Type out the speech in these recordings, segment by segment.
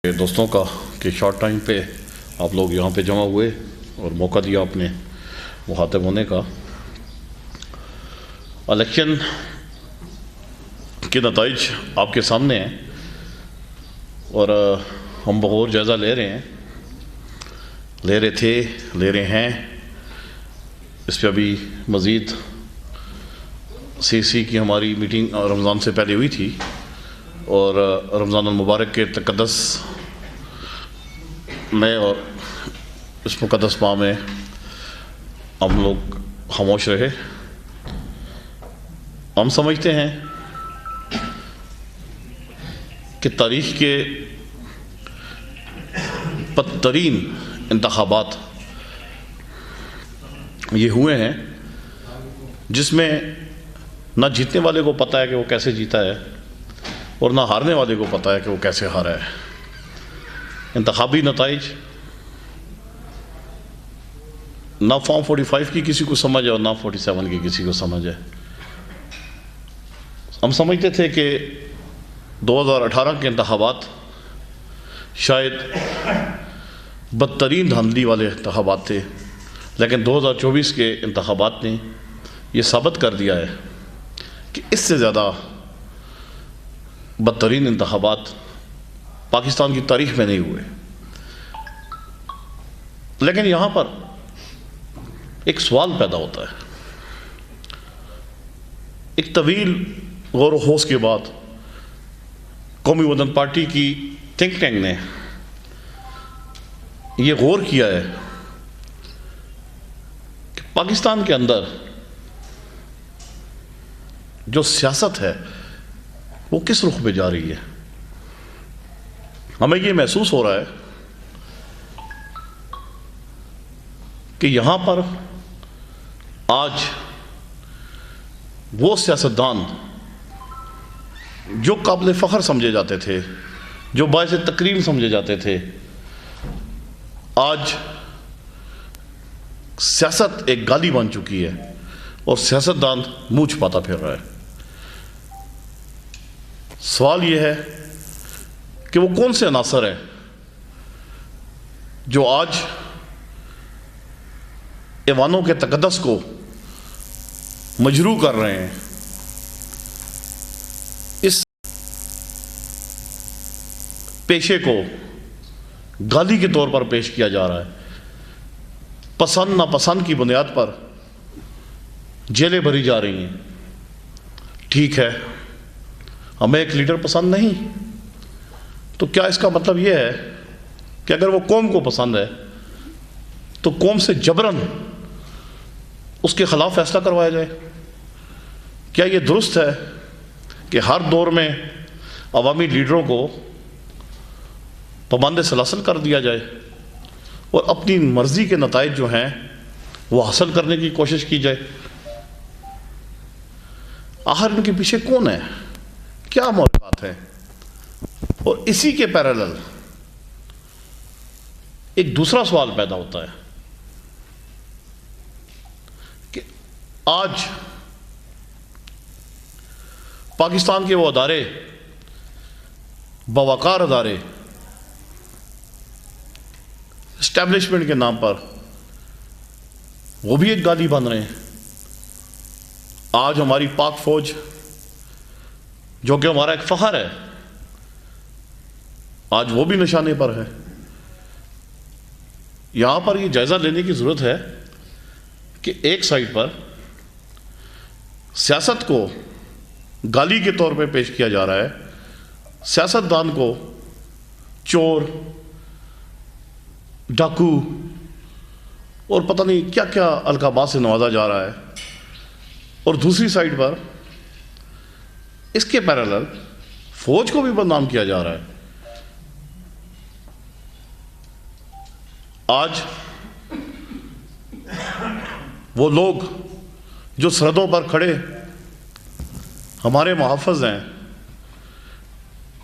دوستوں کا کہ شارٹ ٹائم پہ آپ لوگ یہاں پہ جمع ہوئے اور موقع دیا اپنے مخاطب ہونے کا۔ الیکشن کے نتائج آپ کے سامنے ہیں اور ہم بغور جائزہ لے رہے ہیں اس پہ ابھی مزید سی کی ہماری میٹنگ رمضان سے پہلے ہوئی تھی اور رمضان المبارک کے تقدس میں اور اس مقدس ماہ میں ہم لوگ خاموش رہے۔ ہم سمجھتے ہیں کہ تاریخ کے بدترین انتخابات یہ ہوئے ہیں جس میں نہ جیتنے والے کو پتہ ہے کہ وہ کیسے جیتا ہے اور نہ ہارنے والے کو پتہ ہے کہ وہ کیسے ہارا ہے۔ انتخابی نتائج نہ فارم 45 کی کسی کو سمجھ ہے اور نہ 47 کی کسی کو سمجھ ہے۔ ہم سمجھتے تھے کہ 2018 کے انتخابات شاید بدترین دھاندلی والے انتخابات تھے، لیکن 2024 کے انتخابات نے یہ ثابت کر دیا ہے کہ اس سے زیادہ بدترین انتخابات پاکستان کی تاریخ میں نہیں ہوئے۔ لیکن یہاں پر ایک سوال پیدا ہوتا ہے۔ ایک طویل غور و خوض کے بعد قومی وطن پارٹی کی تھنک ٹینک نے یہ غور کیا ہے کہ پاکستان کے اندر جو سیاست ہے وہ کس رخ پہ جا رہی ہے۔ ہمیں یہ محسوس ہو رہا ہے کہ یہاں پر آج وہ سیاستدان جو قابل فخر سمجھے جاتے تھے، جو باعث تکریم سمجھے جاتے تھے، آج سیاست ایک گالی بن چکی ہے اور سیاستدان منہ چھپاتا پھر رہا ہے۔ سوال یہ ہے کہ وہ کون سے عناصر ہیں جو آج ایوانوں کے تقدس کو مجروح کر رہے ہیں۔ اس پیشے کو گالی کے طور پر پیش کیا جا رہا ہے، پسند ناپسند کی بنیاد پر جیلیں بھری جا رہی ہیں۔ ٹھیک ہے، ہمیں ایک لیڈر پسند نہیں تو کیا اس کا مطلب یہ ہے کہ اگر وہ قوم کو پسند ہے تو قوم سے جبراً اس کے خلاف فیصلہ کروایا جائے؟ کیا یہ درست ہے کہ ہر دور میں عوامی لیڈروں کو پابند سلاسل کر دیا جائے اور اپنی مرضی کے نتائج جو ہیں وہ حاصل کرنے کی کوشش کی جائے؟ آخر ان کے پیچھے کون ہے، کیا موضوعات ہیں؟ اور اسی کے پیرالل ایک دوسرا سوال پیدا ہوتا ہے کہ آج پاکستان کے وہ ادارے، باوقار ادارے، اسٹیبلشمنٹ کے نام پر وہ بھی ایک گالی بن رہے ہیں۔ آج ہماری پاک فوج جو کہ ہمارا ایک فخر ہے، آج وہ بھی نشانے پر ہے۔ یہاں پر یہ جائزہ لینے کی ضرورت ہے کہ ایک سائڈ پر سیاست کو گالی کے طور پہ پیش کیا جا رہا ہے، سیاستدان کو چور، ڈاکو اور پتہ نہیں کیا کیا القابات سے نوازا جا رہا ہے، اور دوسری سائڈ پر اس کے پیرالل فوج کو بھی بدنام کیا جا رہا ہے۔ آج وہ لوگ جو سرحدوں پر کھڑے ہمارے محافظ ہیں،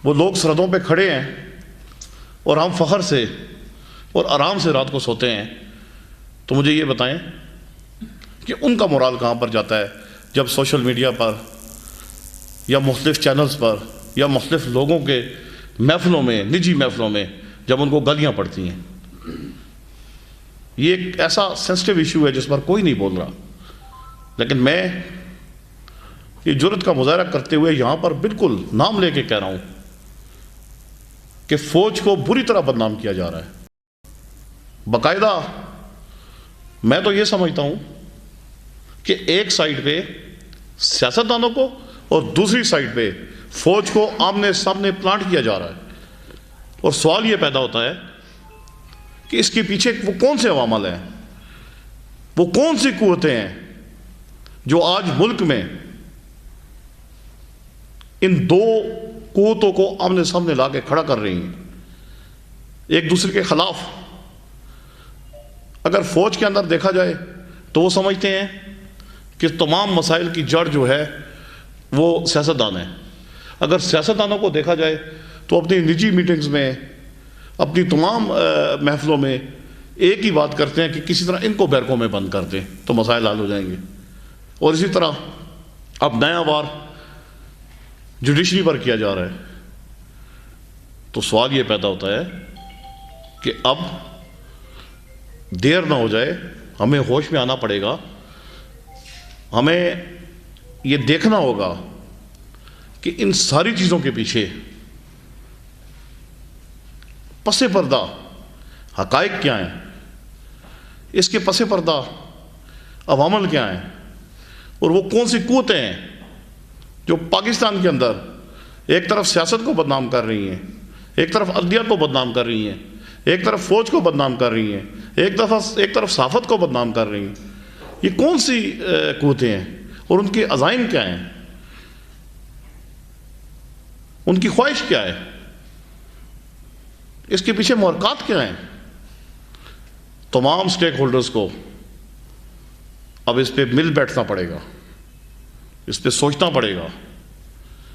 وہ لوگ سرحدوں پہ کھڑے ہیں اور ہم فخر سے اور آرام سے رات کو سوتے ہیں، تو مجھے یہ بتائیں کہ ان کا مورال کہاں پر جاتا ہے جب سوشل میڈیا پر یا مختلف چینلز پر یا مختلف لوگوں کے محفلوں میں، نجی محفلوں میں جب ان کو گالیاں پڑتی ہیں. یہ ایک ایسا سینسٹیو ایشو ہے جس پر کوئی نہیں بول رہا، لیکن میں یہ جرأت کا مظاہرہ کرتے ہوئے یہاں پر بالکل نام لے کے کہہ رہا ہوں کہ فوج کو بری طرح بدنام کیا جا رہا ہے. باقاعدہ میں تو یہ سمجھتا ہوں کہ ایک سائیڈ پہ سیاستدانوں کو اور دوسری سائیڈ پہ فوج کو آمنے سامنے پلانٹ کیا جا رہا ہے. اور سوال یہ پیدا ہوتا ہے کہ اس کے پیچھے وہ کون سے عوامل ہیں، وہ کون سی قوتیں ہیں جو آج ملک میں ان دو قوتوں کو آمنے سامنے لا کے کھڑا کر رہی ہیں ایک دوسرے کے خلاف. اگر فوج کے اندر دیکھا جائے تو وہ سمجھتے ہیں کہ تمام مسائل کی جڑ جو ہے وہ سیاستدان ہیں. اگر سیاستدانوں کو دیکھا جائے تو اپنی نجی میٹنگز میں، اپنی تمام محفلوں میں ایک ہی بات کرتے ہیں کہ کسی طرح ان کو بیرکوں میں بند کر دیں تو مسائل حل ہو جائیں گے. اور اسی طرح اب نیا وار جوڈیشری پر کیا جا رہا ہے. تو سوال یہ پیدا ہوتا ہے کہ اب دیر نہ ہو جائے، ہمیں ہوش میں آنا پڑے گا. ہمیں یہ دیکھنا ہوگا کہ ان ساری چیزوں کے پیچھے پس پردہ حقائق کیا ہیں، اس کے پس پردہ عوامل کیا ہیں، اور وہ کون سی قوتیں ہیں جو پاکستان کے اندر ایک طرف سیاست کو بدنام کر رہی ہیں، ایک طرف عدلیہ کو بدنام کر رہی ہیں، ایک طرف فوج کو بدنام کر رہی ہیں، ایک طرف صحافت کو بدنام کر رہی ہیں. یہ کون سی قوتیں ہیں اور ان کے عزائم کیا ہیں، ان کی خواہش کیا ہے، اس کے پیچھے محرکات کیا ہیں. تمام سٹیک ہولڈرز کو اب اس پہ مل بیٹھنا پڑے گا، اس پہ سوچنا پڑے گا.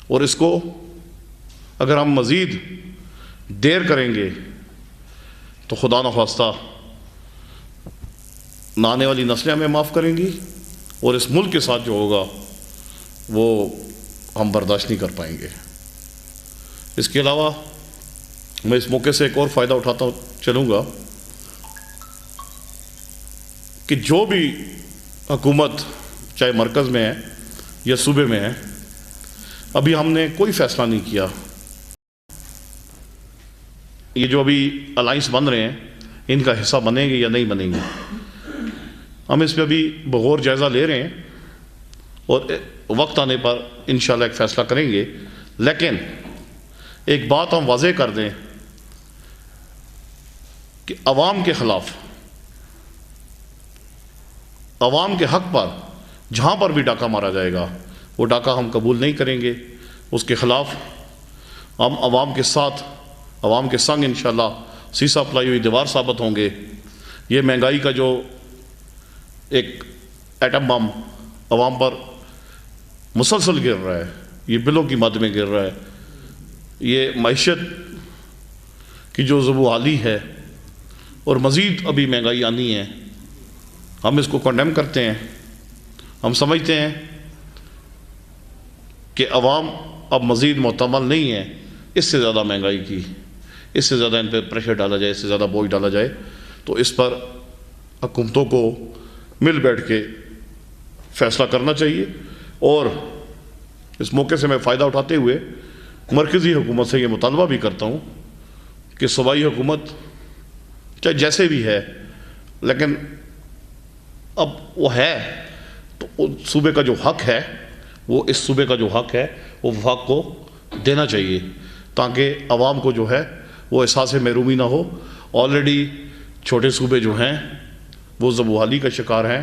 اور اس کو اگر ہم مزید دیر کریں گے تو خدا نخواستہ نہ آنے والی نسلیں ہمیں معاف کریں گی، اور اس ملک کے ساتھ جو ہوگا وہ ہم برداشت نہیں کر پائیں گے. اس کے علاوہ میں اس موقع سے ایک اور فائدہ اٹھاتا چلوں گا کہ جو بھی حکومت چاہے مرکز میں ہے یا صوبے میں ہے، ابھی ہم نے کوئی فیصلہ نہیں کیا. یہ جو ابھی الائنس بن رہے ہیں ان کا حصہ بنیں گے یا نہیں بنیں گے، ہم اس پہ ابھی بغور جائزہ لے رہے ہیں اور وقت آنے پر انشاءاللہ ایک فیصلہ کریں گے. لیکن ایک بات ہم واضح کر دیں کہ عوام کے خلاف، عوام کے حق پر جہاں پر بھی ڈاکہ مارا جائے گا وہ ڈاکہ ہم قبول نہیں کریں گے. اس کے خلاف ہم عوام کے ساتھ، عوام کے سنگ انشاءاللہ سیسا پلائی ہوئی دیوار ثابت ہوں گے. یہ مہنگائی کا جو ایک ایٹم بم عوام پر مسلسل گر رہا ہے، یہ بلوں کی مد میں گر رہا ہے، یہ معیشت کی جو زبوحالی ہے اور مزید ابھی مہنگائی آنی ہے، ہم اس کو کنڈیم کرتے ہیں. ہم سمجھتے ہیں کہ عوام اب مزید محتمل نہیں ہے اس سے زیادہ مہنگائی کی، اس سے زیادہ ان پہ پریشر ڈالا جائے، اس سے زیادہ بوجھ ڈالا جائے. تو اس پر حکومتوں کو مل بیٹھ کے فیصلہ کرنا چاہیے. اور اس موقع سے میں فائدہ اٹھاتے ہوئے مرکزی حکومت سے یہ مطالبہ بھی کرتا ہوں کہ صوبائی حکومت چاہے جیسے بھی ہے، لیکن اب وہ ہے تو صوبے کا جو حق ہے، وہ اس صوبے کا جو حق ہے وہ وفاق کو دینا چاہیے، تاکہ عوام کو جو ہے وہ احساس محرومی نہ ہو. آلریڈی چھوٹے صوبے جو ہیں وہ زبوحالی کا شکار ہیں،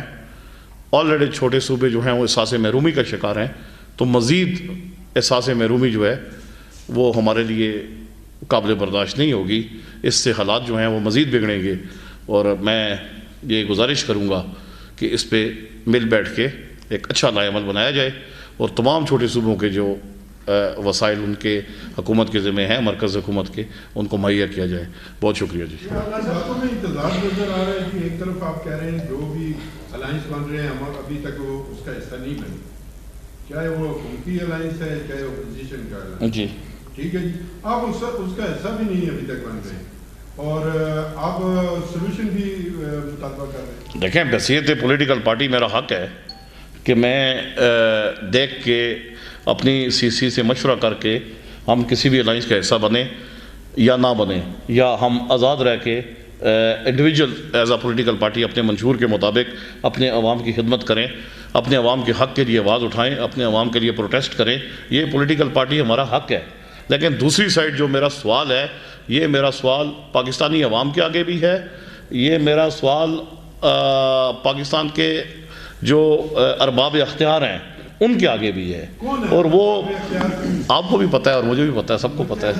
آلریڈی چھوٹے صوبے جو ہیں وہ احساس محرومی کا شکار ہیں. تو مزید احساس محرومی جو ہے وہ ہمارے لیے قابل برداشت نہیں ہوگی. اس سے حالات جو ہیں وہ مزید بگڑیں گے. اور میں یہ گزارش کروں گا کہ اس پہ مل بیٹھ کے ایک اچھا لائحہ عمل بنایا جائے اور تمام چھوٹے صوبوں کے جو وسائل ان کے حکومت کے ذمہ ہیں، مرکز حکومت کے، ان کو مہیا کیا جائے. بہت شکریہ جی. باتوں میں انتظار نظر آ رہا ہے کہ ایک طرف آپ کہہ رہے ہیں جو بھی الائنس بن رہے ہیں ہم ابھی تک وہ اس کا حصہ نہیں بنے، چاہے وہ حکومتی الائنس ہے چاہے اپوزیشن کا الائنس. جی ٹھیک ہے جی، آپ اس کا حصہ بھی نہیں ابھی تک بن رہے اور آپ سولوشن بھی مطالبہ کر رہے ہیں. دیکھیں بحیثیت پولیٹیکل پارٹی میرا حق ہے کہ میں دیکھ کے اپنی سی سی سے مشورہ کر کے ہم کسی بھی الائنس کا حصہ بنیں یا نہ بنیں، یا ہم آزاد رہ کے individual as a political party اپنے منشور کے مطابق اپنے عوام کی خدمت کریں، اپنے عوام کے حق کے لیے آواز اٹھائیں، اپنے عوام کے لیے پروٹیسٹ کریں. یہ پولیٹیکل پارٹی ہمارا حق ہے. لیکن دوسری سائڈ جو میرا سوال ہے، یہ میرا سوال پاکستانی عوام کے آگے بھی ہے، یہ میرا سوال پاکستان کے جو ارباب اختیار ہیں ان کے آگے بھی ہے. اور وہ آپ کو بھی پتہ ہے اور مجھے بھی پتہ ہے، سب کو پتہ ہے.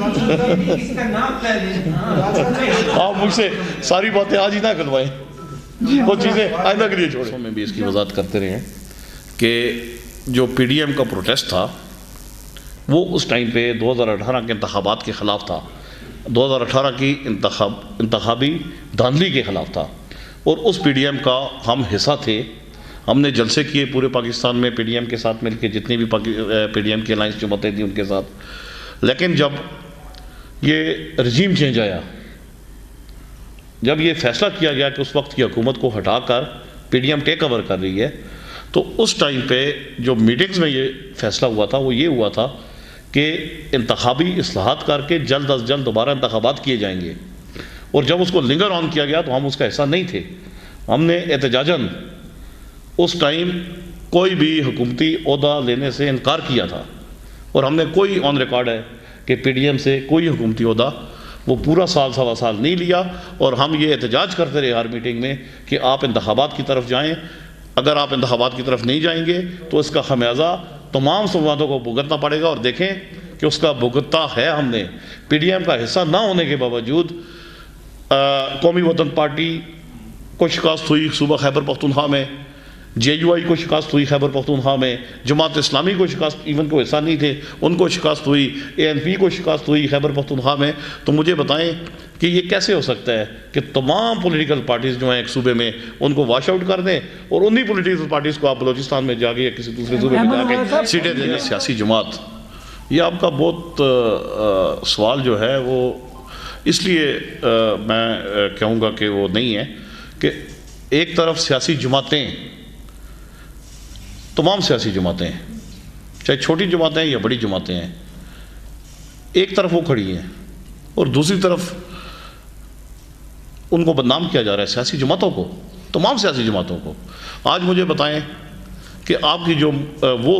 آپ مجھ سے ساری باتیں آج ہی نہ کروائیں، وہ چیزیں آئندہ کے لیے چھوڑیں. میں بھی اس کی وضاحت کرتے رہے ہیں کہ جو پی ڈی ایم کا پروٹیسٹ تھا وہ اس ٹائم پہ 2018 کے انتخابات کے خلاف تھا، 2018 کی انتخابی دھاندلی کے خلاف تھا. اور اس پی ڈی ایم کا ہم حصہ تھے. ہم نے جلسے کیے پورے پاکستان میں پی ڈی ایم کے ساتھ مل کے، جتنی بھی پی ڈی ایم کی الائنس جماعتیں تھیں ان کے ساتھ. لیکن جب یہ رجیم چینج آیا، جب یہ فیصلہ کیا گیا کہ اس وقت کی حکومت کو ہٹا کر P D M take over کر رہی ہے، تو اس ٹائم پہ جو میٹنگز میں یہ فیصلہ ہوا تھا وہ یہ ہوا تھا کہ انتخابی اصلاحات کر کے جلد از جلد دوبارہ انتخابات کیے جائیں گے. اور جب اس کو لنگر آن کیا گیا تو ہم اس کا حصہ نہیں تھے. ہم نے احتجاجاً اس ٹائم کوئی بھی حکومتی عہدہ لینے سے انکار کیا تھا، اور ہم نے کوئی آن ریکارڈ ہے کہ پی ڈی ایم سے کوئی حکومتی عہدہ وہ پورا سال سوا سال نہیں لیا. اور ہم یہ احتجاج کرتے رہے ہر میٹنگ میں کہ آپ انتخابات کی طرف جائیں. اگر آپ انتخابات کی طرف نہیں جائیں گے تو اس کا خمیازہ تمام سماجوں کو بھگتنا پڑے گا. اور دیکھیں کہ اس کا بھگتا ہے. ہم نے پی ڈی ایم کا حصہ نہ ہونے کے باوجود قومی وطن پارٹی کو شکست ہوئی صوبہ خیبر پختونخوا میں، جے یو آئی کو شکست ہوئی خیبر پختونخوا میں، جماعت اسلامی کو شکست، ایون کو حصہ نہیں تھے ان کو شکست ہوئی، اے این پی کو شکست ہوئی خیبر پختونخوا میں. تو مجھے بتائیں کہ یہ کیسے ہو سکتا ہے کہ تمام پولیٹیکل پارٹیز جو ہیں ایک صوبے میں ان کو واش آؤٹ کر دیں اور انہی پولیٹیکل پارٹیز کو آپ بلوچستان میں جا کے یا کسی دوسرے صوبے میں جا کے سیٹیں دیں گے. سیاسی جماعت، یہ آپ کا بہت سوال جو ہے وہ اس لیے میں کہوں گا کہ وہ نہیں ہے کہ ایک طرف سیاسی جماعتیں، تمام سیاسی جماعتیں چاہے چھوٹی جماعتیں یا بڑی جماعتیں ہیں، ایک طرف وہ کھڑی ہیں اور دوسری طرف ان کو بدنام کیا جا رہا ہے، سیاسی جماعتوں کو، تمام سیاسی جماعتوں کو. آج مجھے بتائیں کہ آپ کی جو وہ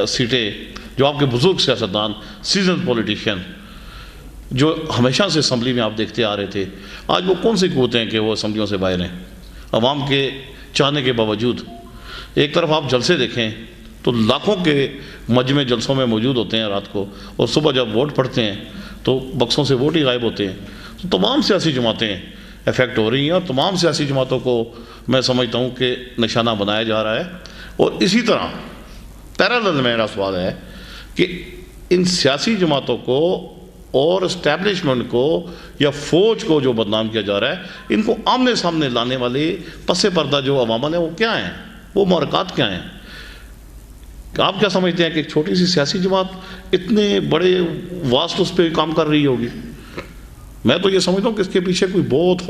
سیٹیں جو آپ کے بزرگ سیاستدان، سیزن پولیٹیشین جو ہمیشہ سے اسمبلی میں آپ دیکھتے آ رہے تھے، آج وہ کون سی قوتیں ہیں کہ وہ اسمبلیوں سے باہر ہیں عوام کے چاہنے کے باوجود. ایک طرف آپ جلسے دیکھیں تو لاکھوں کے مجمع جلسوں میں موجود ہوتے ہیں رات کو، اور صبح جب ووٹ پڑتے ہیں تو بکسوں سے ووٹ ہی غائب ہوتے ہیں. تو تمام سیاسی جماعتیں افیکٹ ہو رہی ہیں اور تمام سیاسی جماعتوں کو میں سمجھتا ہوں کہ نشانہ بنایا جا رہا ہے. اور اسی طرح پیرالل میرا سوال ہے کہ ان سیاسی جماعتوں کو اور اسٹیبلشمنٹ کو یا فوج کو جو بدنام کیا جا رہا ہے، ان کو آمنے سامنے لانے والے پس پردہ جو عوامل ہیں وہ کیا ہیں، وہ محرکات کیا ہیں؟ آپ کیا سمجھتے ہیں کہ ایک چھوٹی سی سیاسی جماعت اتنے بڑے واسط اس پہ کام کر رہی ہوگی؟ میں تو یہ سمجھتا ہوں کہ اس کے پیچھے کوئی بہت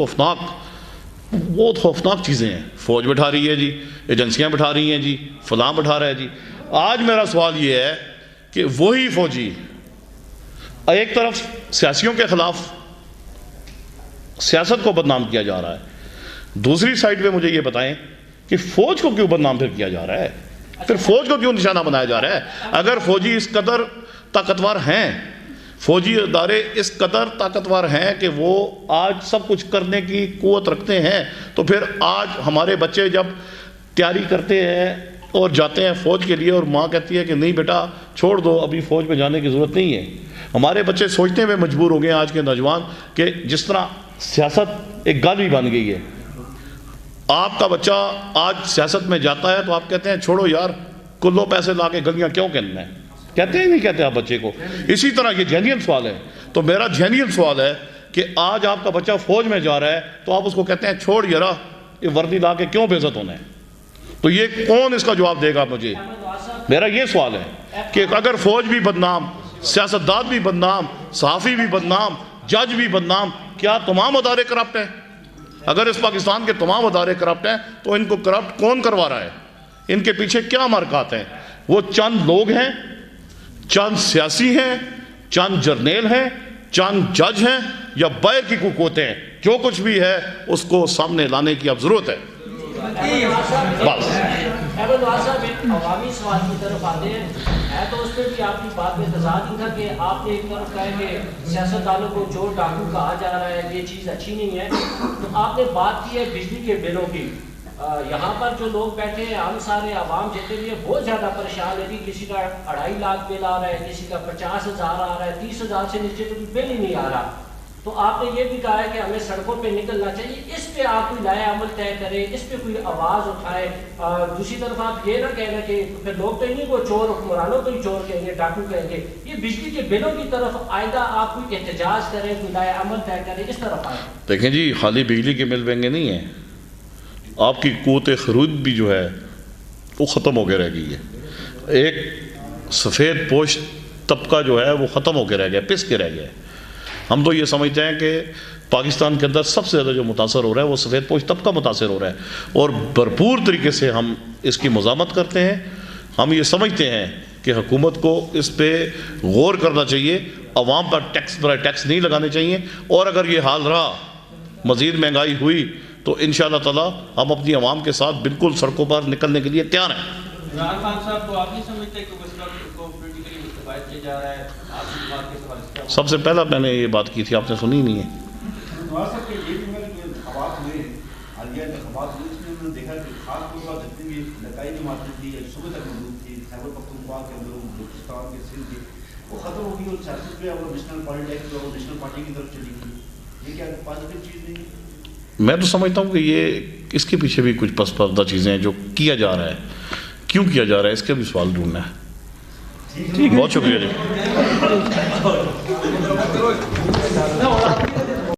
خوفناک چیزیں ہیں. فوج بٹھا رہی ہے جی، ایجنسیاں بٹھا رہی ہیں جی، فلاں بٹھا رہا ہے جی. آج میرا سوال یہ ہے کہ وہی فوجی ایک طرف سیاسیوں کے خلاف سیاست کو بدنام کیا جا رہا ہے، دوسری سائڈ پہ مجھے یہ بتائیں کہ فوج کو کیوں بدنام پھر کیا جا رہا ہے، پھر فوج کو کیوں نشانہ بنایا جا رہا ہے؟ اگر فوجی اس قدر طاقتور ہیں، فوجی ادارے اس قدر طاقتور ہیں کہ وہ آج سب کچھ کرنے کی قوت رکھتے ہیں، تو پھر آج ہمارے بچے جب تیاری کرتے ہیں اور جاتے ہیں فوج کے لیے اور ماں کہتی ہے کہ نہیں بیٹا چھوڑ دو، ابھی فوج میں جانے کی ضرورت نہیں ہے، ہمارے بچے سوچنے میں مجبور ہو گئے ہیں آج کے نوجوان کہ جس طرح سیاست ایک گالی بن گئی ہے. آپ کا بچہ آج سیاست میں جاتا ہے تو آپ کہتے ہیں چھوڑو یار، کلو پیسے لا کے گلیاں کیوں کہنا ہے، کہتے ہیں نہیں کہتے آپ بچے کو. اسی طرح یہ جینیئن سوال ہے. تو میرا جینیئن سوال ہے کہ آج آپ کا بچہ فوج میں جا رہا ہے تو آپ اس کو کہتے ہیں چھوڑ یارا، یہ وردی لا کے کیوں بے عزت ہونا ہے؟ تو یہ کون اس کا جواب دے گا مجھے؟ میرا یہ سوال ہے کہ اگر فوج بھی بدنام سیاستدان بھی بدنام، صحافی بھی بدنام، جج بھی بدنام. کیا تمام ادارے کرپٹ ہیں؟ اگر اس پاکستان کے تمام ادارے کرپٹ ہیں تو ان کو کرپٹ کون کروا رہا ہے؟ ان کے پیچھے کیا حرکات ہیں؟ وہ چند لوگ ہیں، چند سیاسی ہیں، چند جرنیل ہیں، چند جج ہیں، یا باہر کی قوتیں ہیں؟ جو کچھ بھی ہے اس کو سامنے لانے کی اب ضرورت ہے. بس احمد نواز صاحب ایک عوامی سوال کی طرف آتے ہیں. ہے تو اس میں بھی آپ کی بات میں تضاد ہی تھا کہ آپ نے ایک طرف کہا کہ سیاستدانوں کو چور ڈاکو کہا جا رہا ہے، یہ چیز اچھی نہیں ہے. تو آپ نے بات کی ہے بجلی کے بلوں کی. یہاں پر جو لوگ بیٹھے ہیں ہم سارے عوام جتنے بھی ہیں بہت زیادہ پریشان ہے کہ کسی کا 2.5 لاکھ بل آ رہا ہے، کسی کا 50,000 آ رہا ہے، 30,000 سے نیچے تو بل ہی نہیں آ رہا. تو آپ نے یہ بھی کہا ہے کہ ہمیں سڑکوں پہ نکلنا چاہیے. اس پہ آپ کوئی نیا عمل طے کریں، اس پہ کوئی آواز اٹھائے. دوسری طرف آپ یہ نہ کہنا کہ پھر لوگ تو انہیں کو چور، حکمرانوں کو ہی چور کہیں گے، ڈاکو کہیں گے. یہ بجلی کے بلوں کی طرف آئندہ آپ کوئی احتجاج کریں، کوئی نیا عمل طے کریں، اس طرف آئیں. دیکھیں جی، خالی بجلی کے بل مہنگے نہیں ہیں، آپ کی قوت خرید بھی جو ہے وہ ختم ہو کے رہ گئی ہے. ایک سفید پوش طبقہ جو ہے وہ ختم ہو کے رہ گیا، پس کے رہ گیا ہے. ہم تو یہ سمجھتے ہیں کہ پاکستان کے اندر سب سے زیادہ جو متاثر ہو رہا ہے وہ سفید پوش طبقہ متاثر ہو رہا ہے، اور بھرپور طریقے سے ہم اس کی مزاحمت کرتے ہیں. ہم یہ سمجھتے ہیں کہ حکومت کو اس پہ غور کرنا چاہیے، عوام پر ٹیکس برائے ٹیکس نہیں لگانے چاہیے، اور اگر یہ حال رہا، مزید مہنگائی ہوئی، تو انشاءاللہ تعالی ہم اپنی عوام کے ساتھ بالکل سڑکوں پر نکلنے کے لیے تیار ہیں. عمران خان صاحب کو آپ نہیں سمجھتے کہ اس کو پولیٹیکلی مستفید کیا جا رہا ہے؟ آپ کی بات کے سوال اس کا سب سے پہلا میں نے یہ بات کی تھی، آپ نے سنی ہی نہیں ہے. نواز صاحب کے یہ بھی میں جو انتخابات ہوئے، حالیہ انتخابات ہوئے، اس میں انہوں نے دیکھا کہ خاص طور پر جتنی بھی نتائج جماعتیں تھی صبح تک موجود تھی، خیبر پختونخوا کے اندر، بلوچستان کے، سندھ کی، وہ ختم ہو گئی اور سیاست پہ اور نیشنل پالیٹکس اور نیشنل پارٹی کی طرف چلی گئی. یہ کیا پازیٹیو چیز نہیں ہے؟ میں تو سمجھتا ہوں کہ یہ اس کے پیچھے بھی کچھ پس پردہ چیزیں ہیں جو کیا جا رہا ہے. کیوں کیا جا رہا ہے اس کا بھی سوال ڈھونڈنا ہے. ٹھیک، بہت شکریہ جی.